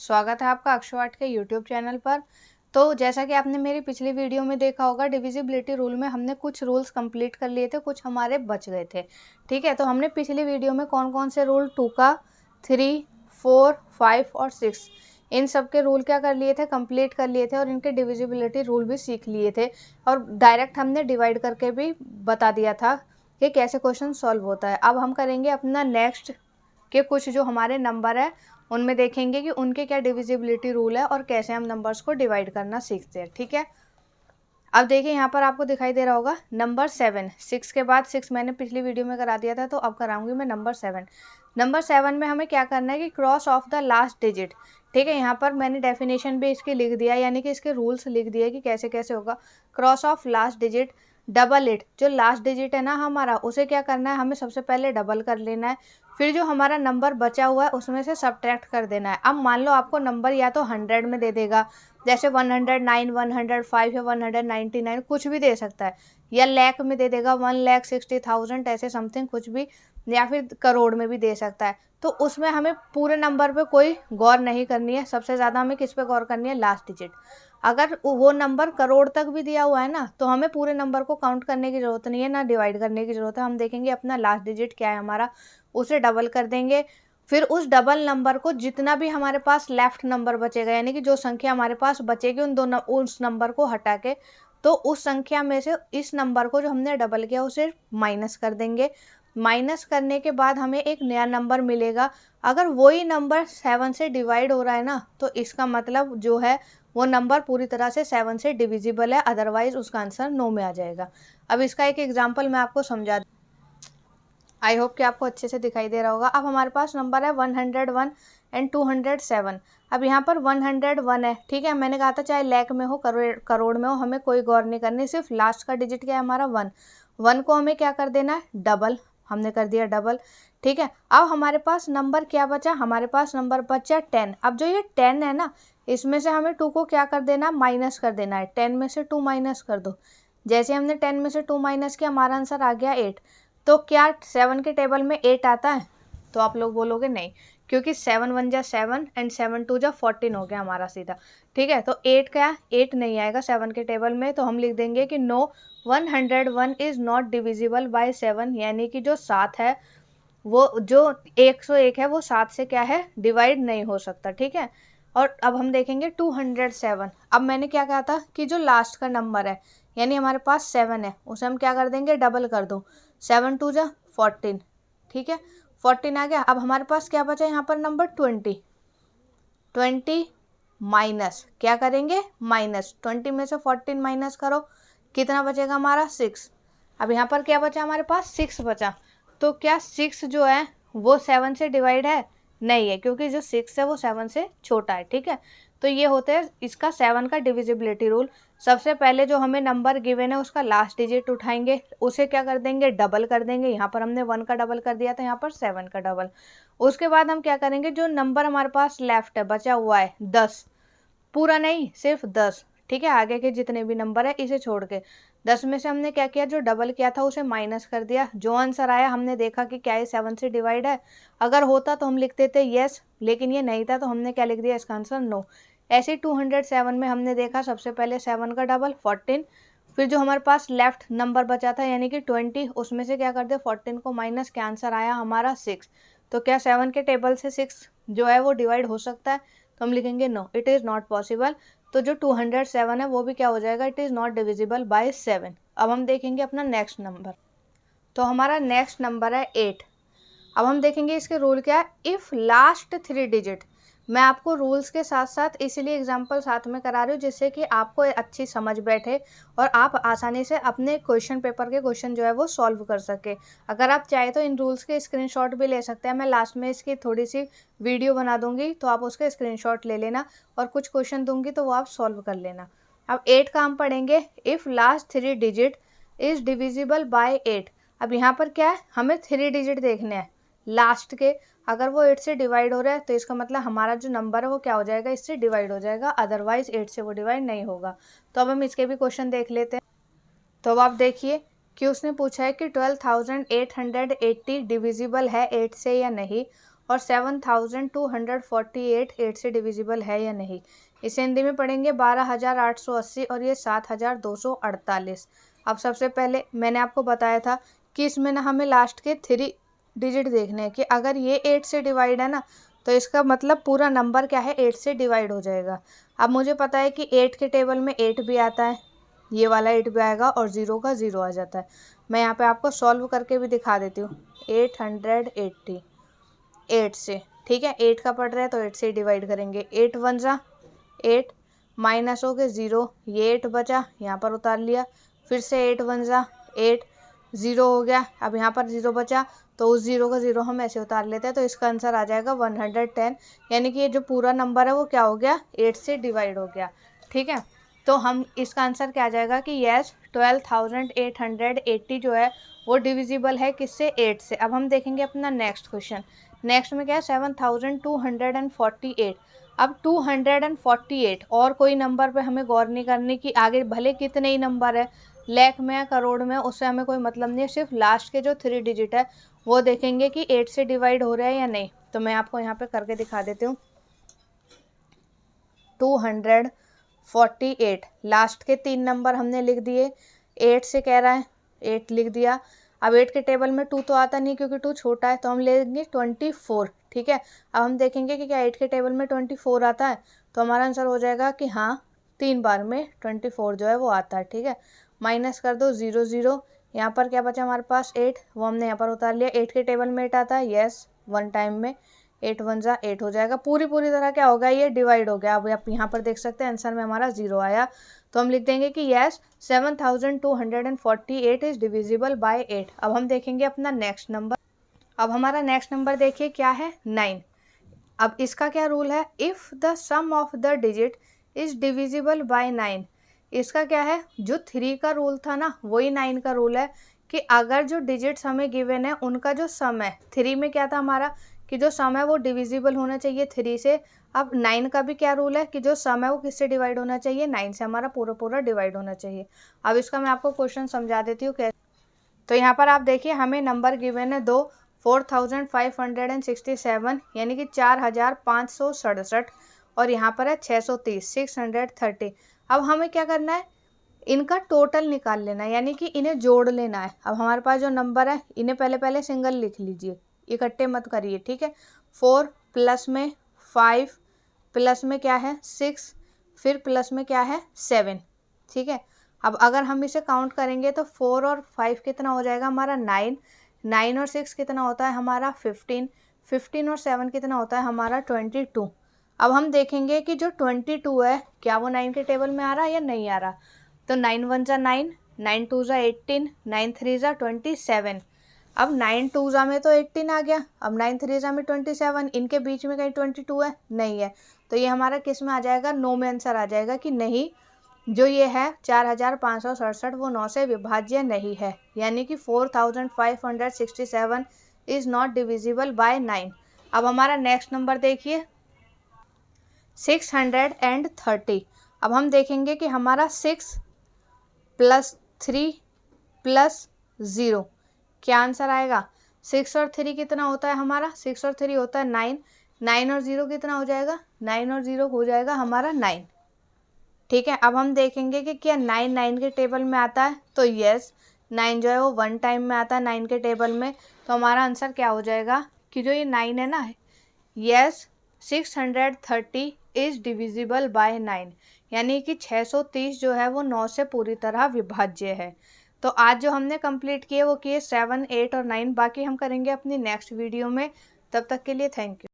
स्वागत है आपका अक्षवाट के यूट्यूब चैनल पर। तो जैसा कि आपने मेरी पिछली वीडियो में देखा होगा, डिविजिबिलिटी रूल में हमने कुछ रूल्स कंप्लीट कर लिए थे, कुछ हमारे बच गए थे। ठीक है, तो हमने पिछली वीडियो में कौन कौन से रूल 2 का 3, 4, 5 और 6 इन सब के रूल क्या कर लिए थे, कंप्लीट कर लिए थे और इनके डिविजिबिलिटी रूल भी सीख लिए थे। और डायरेक्ट हमने डिवाइड करके भी बता दिया था कि कैसे क्वेश्चन सॉल्व होता है। अब हम करेंगे अपना नेक्स्ट के कुछ जो हमारे नंबर है उनमें देखेंगे कि उनके क्या डिविजिबिलिटी रूल है और कैसे हम नंबर्स को डिवाइड करना सीखते हैं। ठीक है, अब देखिए यहाँ पर आपको दिखाई दे रहा होगा नंबर 7। 6 के बाद 6 मैंने पिछली वीडियो में करा दिया था, तो अब कराऊंगी मैं नंबर 7। नंबर 7 में हमें क्या करना है कि cross of the last digit. ठीक है, यहाँ पर मैंने डेफिनेशन भी इसकी लिख दिया, यानी कि इसके रूल्स लिख दिए कि कैसे कैसे होगा। Cross of last digit, double it, जो लास्ट डिजिट है ना हमारा, उसे क्या करना है, हमें सबसे पहले डबल कर लेना है। फिर जो हमारा नंबर बचा हुआ है उसमें से सब्ट्रैक्ट कर देना है। अब मान लो आपको नंबर या तो 100 में दे देगा, जैसे 109, 105 या 199, कुछ भी दे सकता है, या लाख में दे देगा 1,60,000 ऐसे समथिंग कुछ भी, या फिर करोड़ में भी दे सकता है। तो उसमें हमें पूरे नंबर पे कोई गौर नहीं करनी है, सबसे ज़्यादा हमें किस पे गौर करनी है, लास्ट डिजिट। अगर वो नंबर करोड़ तक भी दिया हुआ है ना, तो हमें पूरे नंबर को काउंट करने की ज़रूरत नहीं है, ना डिवाइड करने की ज़रूरत है। हम देखेंगे अपना लास्ट डिजिट क्या है हमारा, उसे डबल कर देंगे। फिर उस डबल नंबर को जितना भी हमारे पास लेफ्ट नंबर बचेगा, यानी कि जो संख्या हमारे पास बचेगी उस नंबर को हटा के, तो उस संख्या में से इस नंबर को जो हमने डबल किया उसे माइनस कर देंगे। माइनस करने के बाद हमें एक नया नंबर मिलेगा। अगर वही नंबर 7 से डिवाइड हो रहा है ना, तो इसका मतलब जो है वो नंबर पूरी तरह से 7 से डिविजिबल है, अदरवाइज उसका आंसर 9 में आ जाएगा। अब इसका एक एग्जाम्पल मैं आपको समझा, आई होप कि आपको अच्छे से दिखाई दे रहा होगा। अब हमारे पास नंबर है 101 एंड 207। अब यहाँ पर 101 है, ठीक है, मैंने कहा था चाहे लाख में हो करोड़ में हो, हमें कोई गौर नहीं करनी, सिर्फ लास्ट का डिजिट क्या है हमारा 1। 1 को हमें क्या कर देना है, डबल, हमने कर दिया डबल। ठीक है, अब हमारे पास नंबर क्या बचा, हमारे पास नंबर बचा 10। अब जो ये 10 है ना, इसमें से हमें 2 को क्या कर देना, माइनस कर देना है। 10 में से 2 माइनस कर दो। जैसे हमने 10 में से 2 माइनस किया, हमारा आंसर आ गया 8। तो क्या 7 के टेबल में 8 आता है? तो आप लोग बोलोगे नहीं, क्योंकि 7 1 जा 7 एंड 7 2 जा 14 हो गया हमारा सीधा। ठीक है, तो 8 क्या, 8 नहीं आएगा 7 के टेबल में, तो हम लिख देंगे कि no, 101 is not divisible by 7, यानी कि जो 7 है, वो जो 101 है वो 7 से क्या है, डिवाइड नहीं हो सकता। ठीक है, और अब हम देखेंगे 207। अब मैंने क्या कहा था कि जो लास्ट का नंबर है, यानी हमारे पास 7 है, उसे हम क्या कर देंगे, डबल कर दो। 7 2 जा 14। ठीक है, 14 आ गया। अब हमारे पास क्या बचा यहाँ पर, नंबर 20। 20 माइनस क्या करेंगे, माइनस 20 में से 14 माइनस करो, कितना बचेगा हमारा, 6। अब यहाँ पर क्या बचा हमारे पास, 6 बचा। तो क्या 6 जो है वो 7 से डिवाइड है, नहीं है, क्योंकि जो 6 है वो 7 से छोटा है। ठीक है, तो ये होते हैं इसका 7 का डिविजिबिलिटी रूल। सबसे पहले जो हमें नंबर गिवन है उसका लास्ट डिजिट उठाएंगे, उसे क्या कर देंगे, डबल कर देंगे। यहाँ पर हमने 1 का डबल कर दिया था, यहाँ पर 7 का डबल। उसके बाद हम क्या करेंगे, जो नंबर हमारे पास लेफ्ट है, बचा हुआ है 10, पूरा नहीं सिर्फ 10। ठीक है, आगे के जितने भी नंबर है इसे छोड़ के 10 में से हमने क्या किया, जो डबल किया था उसे माइनस कर दिया। जो आंसर आया हमने देखा कि क्या ये 7 से डिवाइड है, अगर होता तो हम लिख देते येस, लेकिन ये नहीं था तो हमने क्या लिख दिया, इसका आंसर नो। ऐसे 207 में हमने देखा सबसे पहले 7 का डबल 14, फिर जो हमारे पास लेफ्ट नंबर बचा था यानी कि 20, उसमें से क्या कर दे, 14 को माइनस, क्या आंसर आया हमारा 6। तो क्या 7 के टेबल से 6 जो है वो डिवाइड हो सकता है, तो हम लिखेंगे no, it is not possible. तो जो 207 है वो भी क्या हो जाएगा, it is not divisible by 7। अब हम देखेंगे अपना नेक्स्ट नंबर। तो हमारा नेक्स्ट नंबर है 8। अब हम देखेंगे इसके रूल क्या है, इफ़ लास्ट 3 डिजिट। मैं आपको रूल्स के साथ साथ इसीलिए एग्जांपल साथ में करा रही हूँ, जिससे कि आपको अच्छी समझ बैठे और आप आसानी से अपने क्वेश्चन पेपर के क्वेश्चन जो है वो सॉल्व कर सके। अगर आप चाहे तो इन रूल्स के स्क्रीनशॉट भी ले सकते हैं, मैं लास्ट में इसकी थोड़ी सी वीडियो बना दूंगी, तो आप उसके स्क्रीनशॉट ले लेना और कुछ क्वेश्चन दूंगी तो वो आप सॉल्व कर लेना। अब 8 का हम पढ़ेंगे, if last 3 digit is divisible by 8। अब यहाँ पर क्या है, हमें 3 डिजिट देखने हैं लास्ट के। अगर वो 8 से डिवाइड हो रहा है तो इसका मतलब हमारा जो नंबर है वो क्या हो जाएगा, इससे डिवाइड हो जाएगा, अदरवाइज 8 से वो डिवाइड नहीं होगा। तो अब हम इसके भी क्वेश्चन देख लेते हैं। तो अब आप देखिए कि उसने पूछा है कि 12,880 डिविजिबल है 8 से या नहीं, और 7248 8 से डिविजिबल है या नहीं। इसे हिंदी में पढ़ेंगे 12880 और ये 7248। अब सबसे पहले मैंने आपको बताया था कि इसमें ना हमें लास्ट के 3 डिजिट देखने हैं कि अगर ये 8 से डिवाइड है ना तो इसका मतलब पूरा नंबर क्या है, 8 से डिवाइड हो जाएगा। अब मुझे पता है कि 8 के टेबल में 8 भी आता है, ये वाला 8 भी आएगा और 0 का 0 आ जाता है। मैं यहाँ पे आपको सॉल्व करके भी दिखा देती हूँ। 880 8 से, ठीक है, 8 का पढ़ रहे हैं तो 8 से डिवाइड करेंगे। 8 वन जा 8, माइनस हो गए 0, ये 8 बचा, यहाँ पर उतार लिया। फिर से 8 वन जा 8, 0 हो गया, अब यहाँ पर 0 बचा तो उस 0 का 0 हम ऐसे उतार लेते हैं। तो इसका आंसर आ जाएगा 110, यानी कि ये जो पूरा नंबर है वो क्या हो गया, 8 से डिवाइड हो गया। ठीक है, तो हम इसका आंसर क्या आ जाएगा कि यस 12,880 जो है वो डिविजिबल है किससे, 8 से। अब हम देखेंगे अपना नेक्स्ट क्वेश्चन। नेक्स्ट में क्या है 7248। अब 248 और कोई नंबर पे हमें गौर नहीं करनी कि आगे भले कितने ही नंबर है, लाख में या करोड़ में, उससे हमें कोई मतलब नहीं है। सिर्फ लास्ट के जो 3 डिजिट है वो देखेंगे कि 8 से डिवाइड हो रहा है या नहीं। तो मैं आपको यहाँ पे करके दिखा देती हूँ। 248 लास्ट के 3 नंबर हमने लिख दिए, 8 से कह रहा है 8 लिख दिया। अब 8 के टेबल में 2 तो आता नहीं क्योंकि 2 छोटा है, तो हम लेंगे 24। ठीक है, अब हम देखेंगे कि क्या 8 के टेबल में 24 आता है, तो हमारा आंसर हो जाएगा कि हाँ 3 बार में 24 जो है वो आता है। ठीक है, माइनस कर दो 0 0, यहाँ पर क्या बचा हमारे पास 8, वो हमने यहाँ पर उतार लिया। 8 के टेबल में 8 आता है, यस 1 टाइम में 8 वन जा 8 हो जाएगा। पूरी तरह क्या होगा, ये डिवाइड हो गया। अब आप यहाँ पर देख सकते हैं आंसर में हमारा 0 आया, तो हम लिख देंगे कि यस 7248 इज डिविजिबल बाय 8। अब हम देखेंगे अपना नेक्स्ट नंबर। अब हमारा नेक्स्ट नंबर देखिए क्या है, 9। अब इसका क्या रूल है, if the sum of the digit is divisible by 9। इसका क्या है, जो 3 का रूल था ना वही 9 का रूल है कि अगर जो डिजिट्स हमें गिवन है उनका जो सम है, 3 में क्या था हमारा कि जो सम है वो डिविजिबल होना चाहिए 3 से। अब 9 का भी क्या रूल है कि जो सम है वो किससे डिवाइड होना चाहिए, 9 से हमारा पूरा डिवाइड होना चाहिए। अब इसका मैं आपको क्वेश्चन समझा देती हूँ कैसे। तो यहाँ पर आप देखिए हमें नंबर गिवन है 2, 4567, यानी कि 4567, और यहाँ पर है 630 630। अब हमें क्या करना है, इनका टोटल निकाल लेना है, यानी कि इन्हें जोड़ लेना है। अब हमारे पास जो नंबर है इन्हें पहले सिंगल लिख लीजिए, इकट्ठे मत करिए। ठीक है, 4 प्लस में 5 प्लस में क्या है 6, फिर प्लस में क्या है 7। ठीक है, अब अगर हम इसे काउंट करेंगे तो 4 और 5 कितना हो जाएगा हमारा 9, 9 और 6 कितना होता है हमारा 15, 15 और 7 कितना होता है हमारा 22। अब हम देखेंगे कि जो 22 है क्या वो 9 के टेबल में आ रहा है या नहीं आ रहा। तो 9 वन जा 9, 9 टू जा 18, 9 थ्री जा 27। अब 9 टू जा में तो 18 आ गया, अब 9 थ्री जा में 27, इनके बीच में कहीं 22 है नहीं है। तो ये हमारा किस में आ जाएगा, 9 में आंसर आ जाएगा कि नहीं, जो ये है 4567 वो 9 से विभाज्य नहीं है, यानी कि 4567 इज़ नॉट डिविजिबल बाय 9। अब हमारा नेक्स्ट नंबर देखिए 630। अब हम देखेंगे कि हमारा 6 प्लस 3 प्लस 0 क्या आंसर आएगा। 6 और 3 कितना होता है हमारा, 6 और 3 होता है 9, 9 और 0 कितना हो जाएगा, 9 और 0 हो जाएगा हमारा 9। ठीक है, अब हम देखेंगे कि क्या 9 9 के टेबल में आता है, तो यस 9 जो है वो 1 टाइम में आता है 9 के टेबल में। तो हमारा आंसर क्या हो जाएगा कि जो ये 9 है ना, यस 630 इज़ डिविजिबल बाय 9, यानी कि 630 जो है वो 9 से पूरी तरह विभाज्य है। तो आज जो हमने कंप्लीट किए वो किए 7 8 और 9, बाकी हम करेंगे अपनी नेक्स्ट वीडियो में। तब तक के लिए थैंक यू।